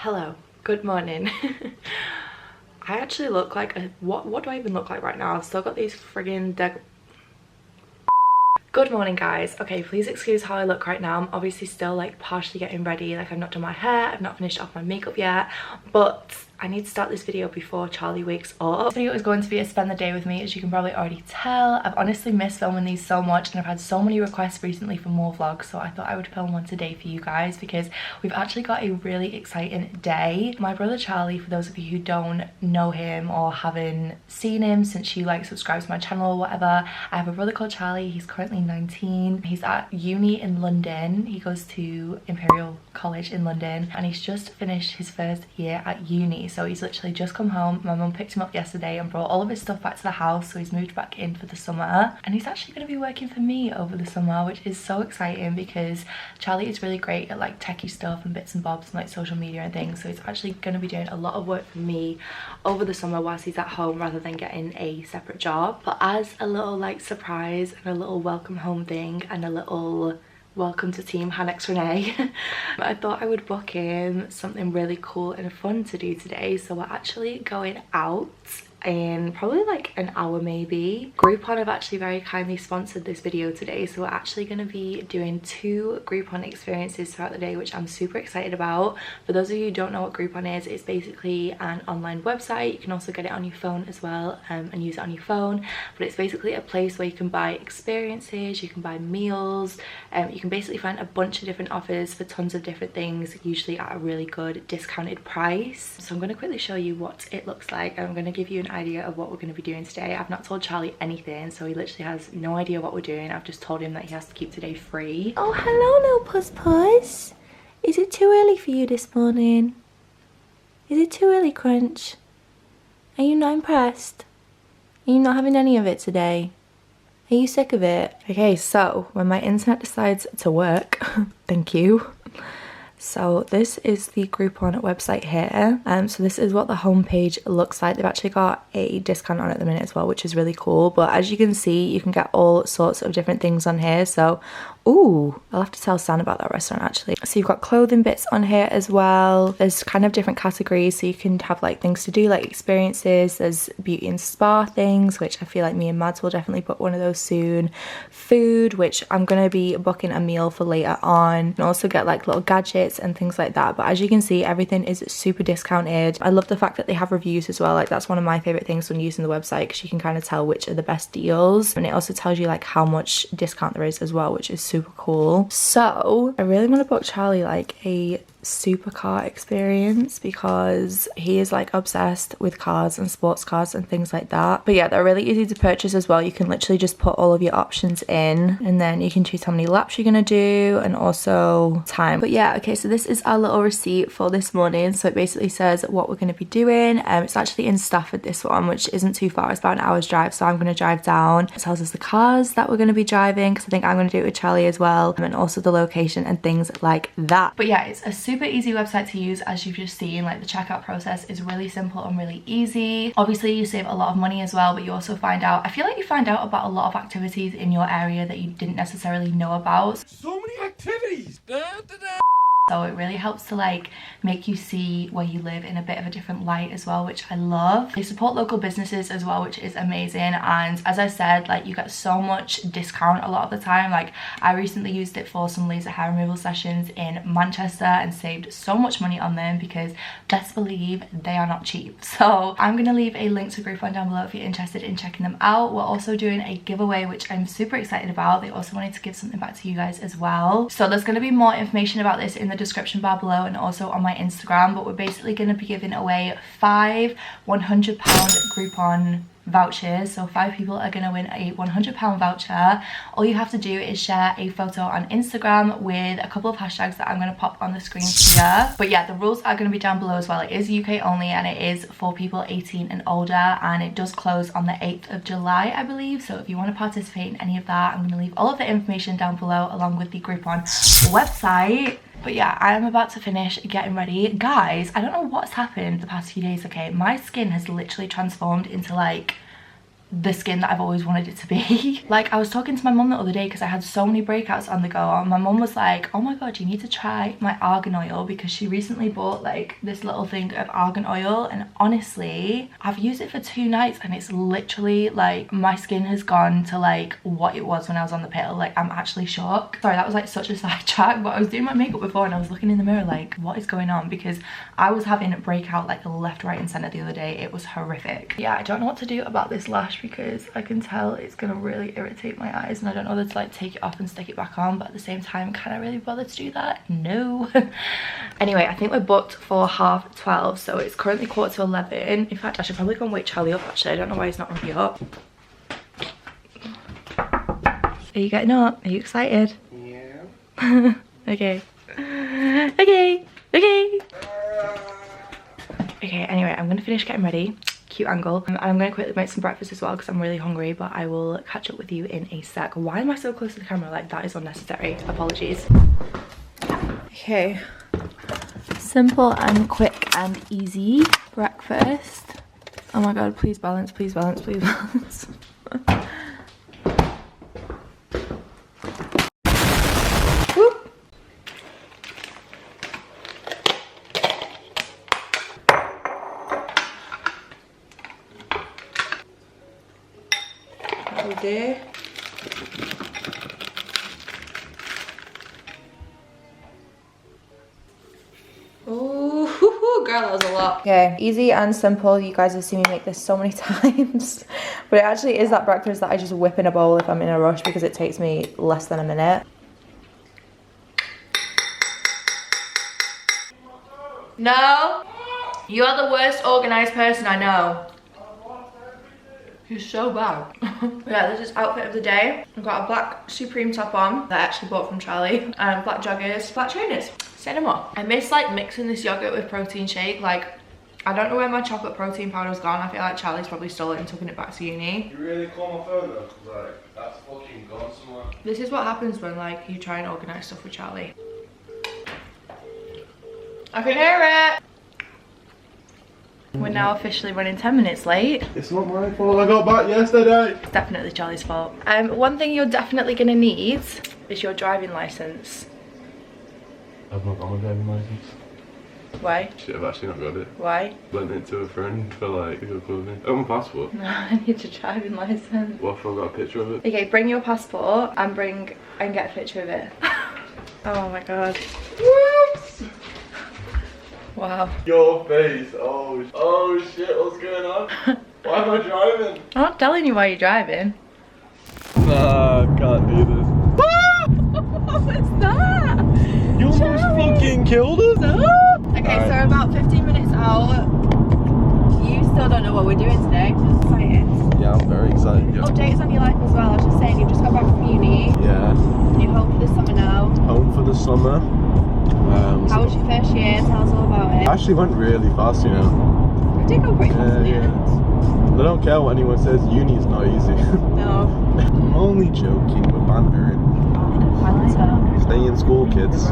Hello, good morning. I actually look like a what do I even look like right now? I've still got these friggin' Good morning guys. Okay, please excuse how I look right now. I'm obviously still like partially getting ready, like I've not done my hair, I've not finished off my makeup yet, but I need to start this video before Charlie wakes up. This video is going to be a spend the day with me, as you can probably already tell. I've honestly missed filming these so much, and I've had so many requests recently for more vlogs, so I thought I would film one today for you guys because we've actually got a really exciting day. My brother Charlie, for those of you who don't know him or haven't seen him since you like subscribe to my channel or whatever, I have a brother called Charlie. He's currently 19. He's at uni in London. He goes to Imperial College in London, and he's just finished his first year at uni. So he's literally just come home. My mum picked him up yesterday and brought all of his stuff back to the house, so he's moved back in for the summer, and he's actually going to be working for me over the summer, which is so exciting because Charlie is really great at like techie stuff and bits and bobs and like social media and things, so he's actually going to be doing a lot of work for me over the summer whilst he's at home rather than getting a separate job. But as a little like surprise and a little welcome home thing and a little welcome to Team Hanex Renee, I thought I would book in something really cool and fun to do today. So we're actually going out in probably like an hour maybe. Groupon have actually very kindly sponsored this video today, so we're actually going to be doing 2 Groupon experiences throughout the day, which I'm super excited about. For those of you who don't know what Groupon is, it's basically an online website. You can also get it on your phone as well, and use it on your phone, but it's basically a place where you can buy experiences, you can buy meals, you can basically find a bunch of different offers for tons of different things, usually at a really good discounted price. So I'm going to quickly show you what it looks like, and I'm going to give you an idea of what we're going to be doing today. I've not told Charlie anything, so he literally has no idea what we're doing. I've just told him that he has to keep today free. Oh, hello little puss puss. Is it too early for you this morning? Is it too early, Crunch? Are you not impressed? Are you not having any of it today? Are you sick of it? Okay, so when my internet decides to work, thank you. So this is the Groupon website here. So this is what the homepage looks like. They've actually got a discount on at the minute as well, which is really cool. But as you can see, you can get all sorts of different things on here. So, ooh, I'll have to tell Stan about that restaurant actually. So you've got clothing bits on here as well. There's kind of different categories, so you can have like things to do, like experiences. There's beauty and spa things, which I feel like me and Mads will definitely book one of those soon. Food, which I'm gonna be booking a meal for later on. And also get like little gadgets and things like that. But as you can see, everything is super discounted. I love the fact that they have reviews as well. Like that's one of my favorite things when using the website, because you can kind of tell which are the best deals, and it also tells you like how much discount there is as well, which is super cool. So I really want to book Charlie like a supercar experience because he is like obsessed with cars and sports cars and things like that. But yeah, they're really easy to purchase as well. You can literally just put all of your options in, and then you can choose how many laps you're gonna do and also time. But yeah, okay, so this is our little receipt for this morning. So it basically says what we're going to be doing. It's actually in Salford, this one, which isn't too far. It's about an hour's drive, so I'm going to drive down. It tells us the cars that we're going to be driving, because I think I'm going to do it with Charlie as well, and also the location and things like that. But yeah, it's a super easy website to use, as you've just seen. Like the checkout process is really simple and really easy. Obviously you save a lot of money as well, but you also find out, I feel like you find out about a lot of activities in your area that you didn't necessarily know about. So many activities! So it really helps to like make you see where you live in a bit of a different light as well, which I love. They support local businesses as well, which is amazing. And as I said, like you get so much discount a lot of the time. Like I recently used it for some laser hair removal sessions in Manchester and saved so much money on them, because best believe they are not cheap. So I'm gonna leave a link to Groupon down below if you're interested in checking them out. We're also doing a giveaway, which I'm super excited about. They also wanted to give something back to you guys as well. So there's gonna be more information about this in the description bar below and also on my Instagram. But we're basically going to be giving away 5 £100 Groupon vouchers. So 5 people are going to win a £100 voucher. All you have to do is share a photo on Instagram with a couple of hashtags that I'm going to pop on the screen here. But yeah, the rules are going to be down below as well. It is UK only, and it is for people 18 and older, and it does close on the 8th of July, I believe. So if you want to participate in any of that, I'm going to leave all of the information down below along with the Groupon website. But yeah, I am about to finish getting ready. Guys, I don't know what's happened the past few days, okay? My skin has literally transformed into like the skin that I've always wanted it to be. Like, I was talking to my mum the other day because I had so many breakouts on the go, and my mum was like, oh my god, you need to try my argan oil, because she recently bought like this little thing of argan oil, and honestly I've used it for 2 nights and it's literally like my skin has gone to like what it was when I was on the pill. Like, I'm actually shocked. Sorry, that was like such a sidetrack, but I was doing my makeup before and I was looking in the mirror like, what is going on? Because I was having a breakout like left, right and center the other day. It was horrific. Yeah, I don't know what to do about this lash because I can tell it's gonna really irritate my eyes, and I don't know whether to like take it off and stick it back on, but at the same time, can I really bother to do that? No. Anyway, I think we're booked for 12:30, so it's currently 11:15. In fact, I should probably go and wake Charlie up actually. I don't know why he's not already up. Are you getting up? Are you excited? Yeah. Okay. Okay. Okay. Okay, anyway, I'm gonna finish getting ready. Cute angle. And I'm gonna quickly make some breakfast as well because I'm really hungry, but I will catch up with you in a sec. Why am I so close to the camera? Like, that is unnecessary. Apologies. Okay. Simple and quick and easy breakfast. Oh my god, please balance, please balance, please balance. Whoop. All day. Oh, girl, that was a lot. Okay, easy and simple. You guys have seen me make this so many times, but it actually is that breakfast that I just whip in a bowl if I'm in a rush because it takes me less than a minute. No, you are the worst organised person I know. You're so bad. Yeah, this is outfit of the day. I've got a black Supreme top on that I actually bought from Charlie, and black joggers, black trainers. Say no more. I miss like mixing this yogurt with protein shake. Like, I don't know where my chocolate protein powder's gone. I feel like Charlie's probably stole it and taken it back to uni. You really call my phone though? Cause like, that's fucking gone somewhere. This is what happens when like you try and organise stuff with Charlie. I can hear it. We're now officially running 10 minutes late. It's not my fault, I got back yesterday. It's definitely Charlie's fault. One thing you're definitely gonna need is your driving licence. I've not got my driving licence. Why? Shit, I've actually not got it. Why? Lent it to a friend for like to go clothing. Oh, my passport. No, I need your driving licence. What if I've got a picture of it? Okay, bring your passport and get a picture of it. Oh my god. Whoops! Wow. Your face. Oh shit, what's going on? Why am I driving? I'm not telling you why you're driving. Nah, I can't do this. What was that? You almost fucking killed us. Okay, so we're about 15 minutes out. You still don't know what we're doing today. Just excited. Yeah, I'm very excited. Yeah. Updates on your life as well. I was just saying, you've just got back from uni. Yeah. You're home for the summer now. Home for the summer. How was your first year? Tell us all about it. Actually went really fast, you know. It did go pretty fast in the end. I don't care what anyone says, uni's not easy. No. I'm only joking, we're bantering. Stay in school, kids.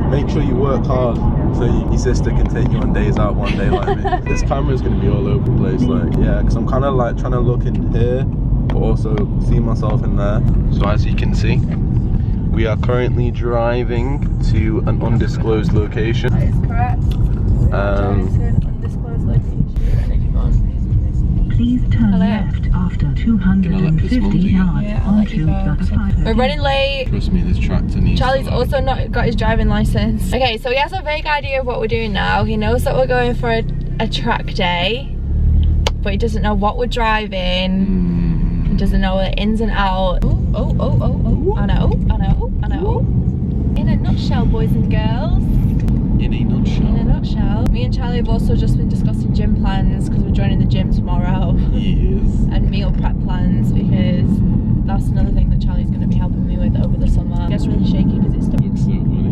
Make sure you work hard so your sister can take you on days out one day like me. This camera's going to be all over the place, like, yeah, because I'm kind of like trying to look in here, but also see myself in there. So as you can see, we are currently driving to an undisclosed location. That is correct. Driving to an undisclosed location. Please turn left after 250 yards onto the highway. We're running late. Trust me, this tractor needs Charlie's also not got his driving license. Okay, so he has a vague idea of what we're doing now. He knows that we're going for a track day, but he doesn't know what we're driving. He doesn't know the ins and outs. Oh. I know. In a nutshell, boys and girls. In a nutshell. In a nutshell. Me and Charlie have also just been discussing gym plans because we're joining the gym tomorrow. Yes. And meal prep plans because that's another thing that Charlie's going to be helping me with over the summer. It gets really shaky because it's stuck. Looks so funny.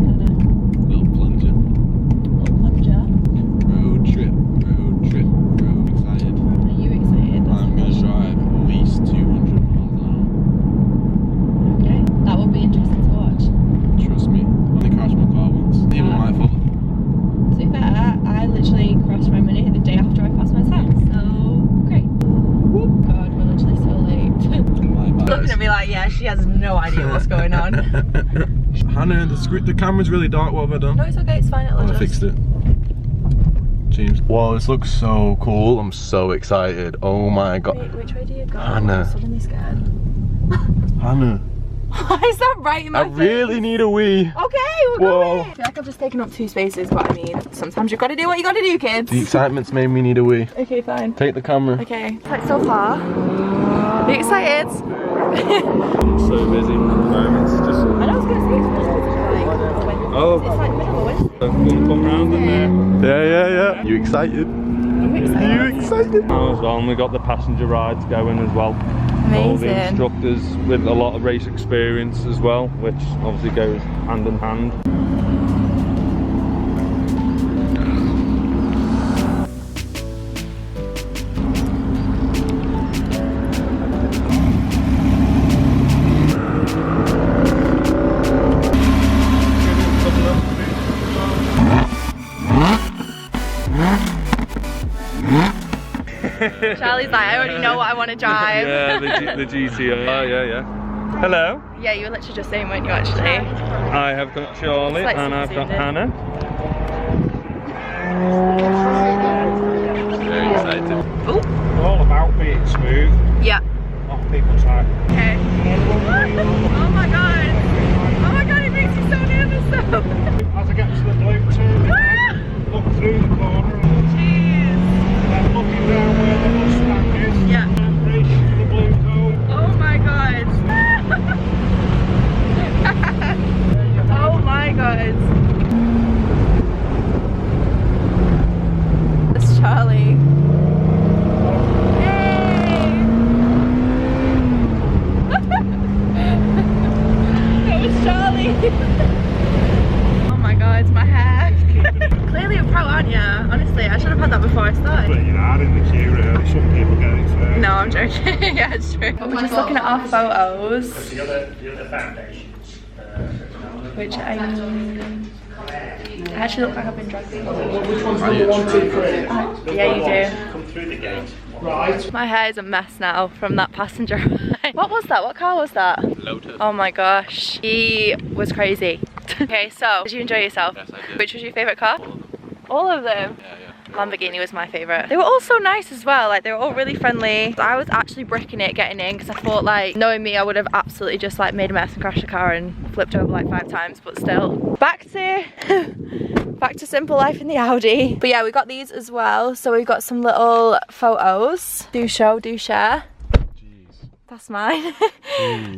Little plunger. Little plunger. Road trip. Excited. Are you excited? I'm going to drive at least 200 miles an hour. Okay, that will be interesting to watch. Trust me, I crashed my car once. Even my fault. To be fair, I literally crossed my money the day after I passed my test, so great. God, we're has no idea what's going on. Hannah, the camera's really dark. What have I done? No, it's okay, it's fine. I fixed it. James. Whoa, this looks so cool. I'm so excited. Oh my god. Wait, which way do you go? Hannah. I'm suddenly scared. Hannah. Why is that right in my face? I really need a wee. Okay, we'll go. I feel like I've just taken up 2 spaces, but I mean, sometimes you've got to do what you got to do, kids. The excitement's made me need a wee. Okay, fine. Take the camera. Okay. Like so far. Are you excited? I'm so busy at the moment. It's just... I know I was going to say it's like middle of winter. Come round in there. Yeah. You excited? I'm excited. You excited? As well, and we got the passenger rides going as well. Amazing. All the instructors with a lot of race experience as well, which obviously goes hand in hand. Charlie's like, I already know what I want to drive. Yeah, the GTO. Oh, yeah. Hello. Yeah, you were literally just saying, weren't you, actually? I have got Charlie Like and I've got zoomed in. Hannah. Very excited. Oh. All about being smooth Yeah. off people's side. Okay. Oh my god. Oh my god, it makes me so nervous though. As I get to the blue turn, look through the corner. Jeez. Then looking down where the Mustang is. Yeah. And racing to the blue cone. Oh my god. Oh my god. It's Charlie. Yay! It was Charlie. Oh my god, my hair. Clearly a pro, aren't you? Honestly, I should have had that before I started. But you're hard in the queue really, some people get it first. No, I'm joking. Yeah, it's true. But we're just looking at our photos. The other foundations. Which I actually look like I've been dragged. Yeah, you do. Come through the gate. Right. My hair is a mess now from that passenger ride. What was that? What car was that? Lotus. Oh my gosh. He was crazy. Okay, so did you enjoy yourself? Yes, I did. Which was your favourite car? All of them? Yeah. Lamborghini was my favourite. They were all so nice as well, like they were all really friendly. I was actually bricking it getting in because I thought, like, knowing me, I would have absolutely just like made a mess and crashed the car and flipped over like 5 times, but still. Back to simple life in the Audi. But yeah, we got these as well. So we've got some little photos. Do show, do share. That's mine.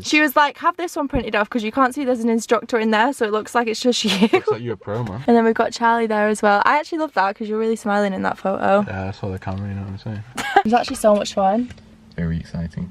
She was like, have this one printed off because you can't see there's an instructor in there, so it looks like it's just you. Looks like you're a pro, man. And then we've got Charlie there as well. I actually love that because you're really smiling in that photo. Yeah, I saw the camera, you know what I'm saying? It was actually so much fun. Very exciting.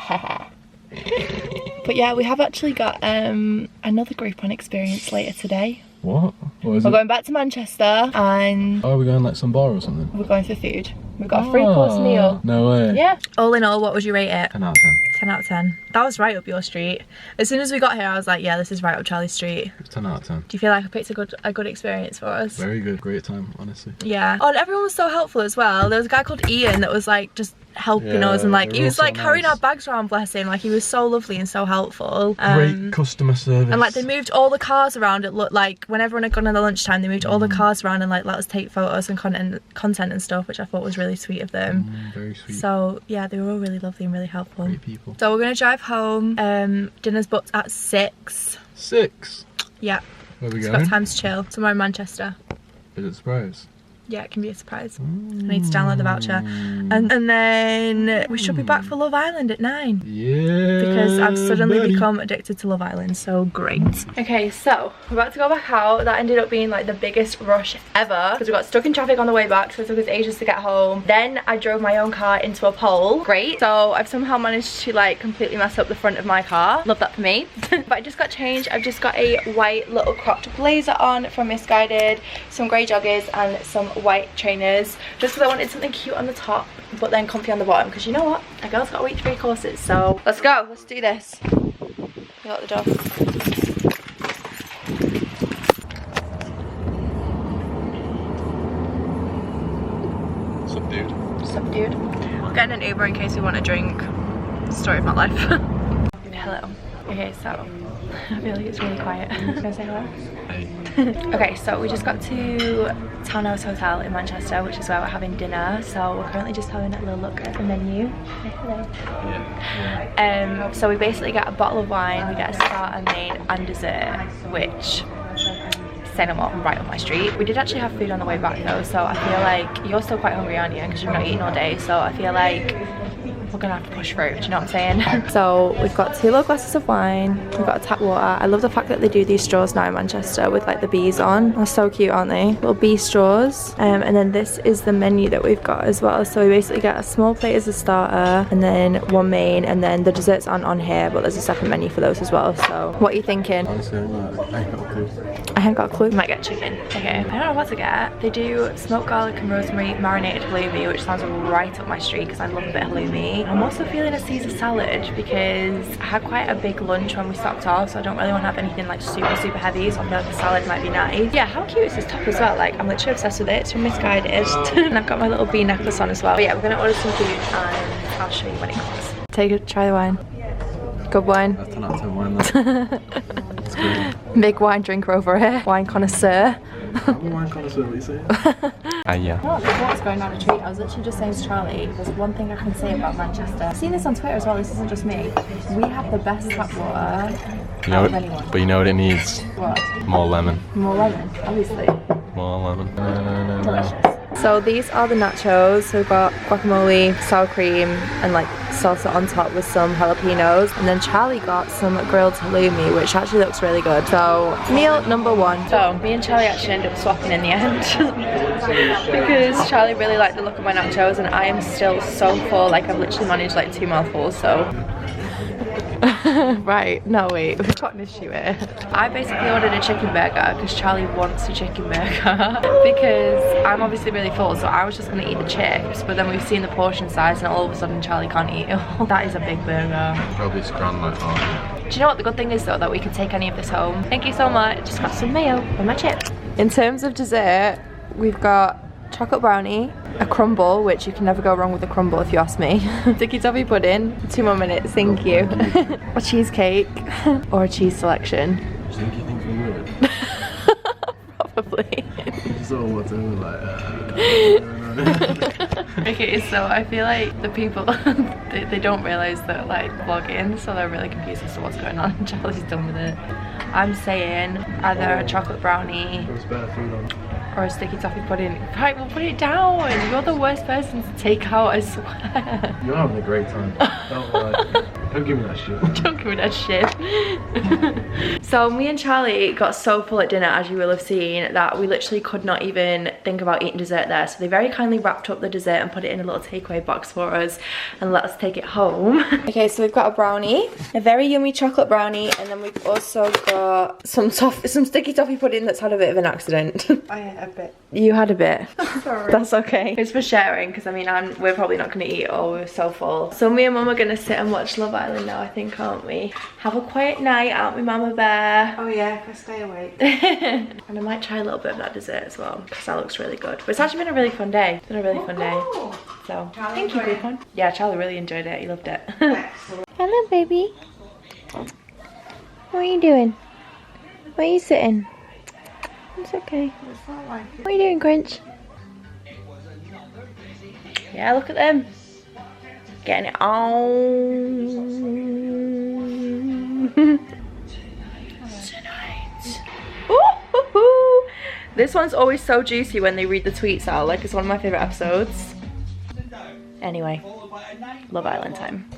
But yeah, we have actually got another Groupon experience later today. What? What is We're it? going back to Manchester and Oh, are we going like some bar or something? we're going for food. We've got a 3-course meal. No way. Yeah. All in all, what would you rate it? 10 out of 10. 10 out of 10. That was right up your street. As soon as we got here, I was like, yeah, this is right up Charlie's street. It's 10 out of 10. Do you feel like I picked a good experience for us? Very good, great time, honestly. Yeah. Oh, and everyone was so helpful as well. There was a guy called Ian that was like just helping us, and like they he were was all like so carrying nice. our bags around, bless him. Like he was so lovely and so helpful. Great customer service. And like they moved all the cars around. It looked like when everyone had gone in the lunchtime, they moved all the cars around and like let us take photos and content and stuff, which I thought was really sweet of them. Very sweet. So yeah, they were all really lovely and really helpful. Great people. So we're gonna drive home. Dinner's booked at 6. 6. Yeah. Where are we It's going? got time to chill. Somewhere in Manchester. Is it a surprise? Yeah, it can be a surprise. I need to download the voucher. And then we should be back for Love Island at 9. Yeah. Because I've suddenly buddy. become addicted to Love Island, so great. Okay, so we're about to go back out. That ended up being like the biggest rush ever because we got stuck in traffic on the way back, so it took us ages to get home. Then I drove my own car into a pole. Great. So I've somehow managed to like completely mess up the front of my car. Love that for me. But I just got changed. I've just got a white little cropped blazer on from Misguided, some grey joggers and some white trainers, just because I wanted something cute on the top but then comfy on the bottom, because you know what, a girl's got to wait 3 courses. So let's go, let's do this. We got the door. Subdued. Getting an Uber in case we want a drink. Story of my life. Hello. Okay, so I feel like it's really quiet. Can I say hello? Hey. Okay, so we just got to Townhouse Hotel in Manchester, which is where we're having dinner. So we're currently just having a little look at the menu. Say hello. Yeah. So we basically get a bottle of wine, we get a starter, main and dessert, which say no more, right up my street. We did actually have food on the way back though, so I feel like you're still quite hungry, aren't you? Because you've not eaten all day, so I feel like we're gonna have to push through, do you know what I'm saying? So we've got 2 little glasses of wine, we've got a tap water. I love the fact that they do these straws now in Manchester with like the bees on. They're so cute, aren't they? Little bee straws. And then this is the menu that we've got as well. So we basically get a small plate as a starter, and then 1 main, and then the desserts aren't on here, but there's a separate menu for those as well. So what are you thinking? Honestly, I ain't got a clue. I haven't got a clue. Might get chicken. Okay, I don't know what to get. They do smoked garlic and rosemary marinated halloumi, which sounds right up my street because I love a bit of halloumi. I'm also feeling a Caesar salad because I had quite a big lunch when we stopped off, so I don't really want to have anything like super heavy, so I feel like the salad might be nice. Yeah, how cute is this top as well? Like, I'm literally obsessed with it. It's from Misguided. And I've got my little bee necklace on as well. But yeah, we're gonna order some food and I'll show you when it comes. Take it, try the wine. Good wine. That's 10 out of 10 wine though. It's good. Big wine drinker over here. Wine connoisseur. I'm a wine connoisseur, what are you saying? Yeah. Oh, what's going on a treat? I was literally just saying to Charlie, there's one thing I can say about Manchester. I've seen this on Twitter as well, this isn't just me. We have the best tap water out of anyone. But you know what it needs? What? More lemon. More lemon, obviously. More lemon. Delicious. So these are the nachos. So we've got guacamole, sour cream, and like salsa on top with some jalapenos. And then Charlie got some grilled halloumi, which actually looks really good. So meal number 1. So me and Charlie actually ended up swapping in the end because Charlie really liked the look of my nachos, and I am still so full. Like, I've literally managed like 2 mouthfuls. So. Right, no wait, we've got an issue here. I basically ordered a chicken burger because Charlie wants a chicken burger because I'm obviously really full, so I was just going to eat the chips, but then we've seen the portion size and all of a sudden Charlie can't eat it all. That is a big burger. Probably scrounge my heart. Do you know what the good thing is though, that we can take any of this home? Thank you so much. Just got some mayo on my chips. In terms of dessert, we've got chocolate brownie, a crumble, which you can never go wrong with a crumble if you ask me. Sticky toffee pudding, 2 more minutes, thank you. A cheesecake, or a cheese selection. Do you think we would? Probably. So what's over like Okay, so I feel like the people, they don't realise that like vlogging, so they're really confused as to what's going on. Charlie's done with it. I'm saying either a chocolate brownie or a sticky toffee pudding. Right, we'll put it down. You're the worst person to take out, I swear. You're having a great time. Don't lie. Don't give me that shit. Don't give me that shit. So me and Charlie got so full at dinner, as you will have seen, that we literally could not even think about eating dessert there. So they very kindly wrapped up the dessert and put it in a little takeaway box for us and let us take it home. Okay, so we've got a brownie, a very yummy chocolate brownie, and then we've also got some sticky toffee pudding that's had a bit of an accident. I had a bit. You had a bit. Sorry. That's okay. It's for sharing because I mean we're probably not going to eat it all. We're so full. So me and Mum are going to sit and watch Love Island now, I think, aren't we? Have a quiet night, aren't we, Mama Bear? Oh yeah, if I stay awake. And I might try a little bit of that dessert as well because that looks really good. But it's actually been a really fun day. It's been a really fun day. So thank you, Groupon. Yeah, Charlie really enjoyed it. He loved it. Hello, baby. What are you doing? Where are you sitting? It's okay. What are you doing, Grinch? Yeah, look at them. Getting it on. Tonight. Ooh, this one's always so juicy when they read the tweets out. Like, it's one of my favourite episodes. Anyway, Love Island time.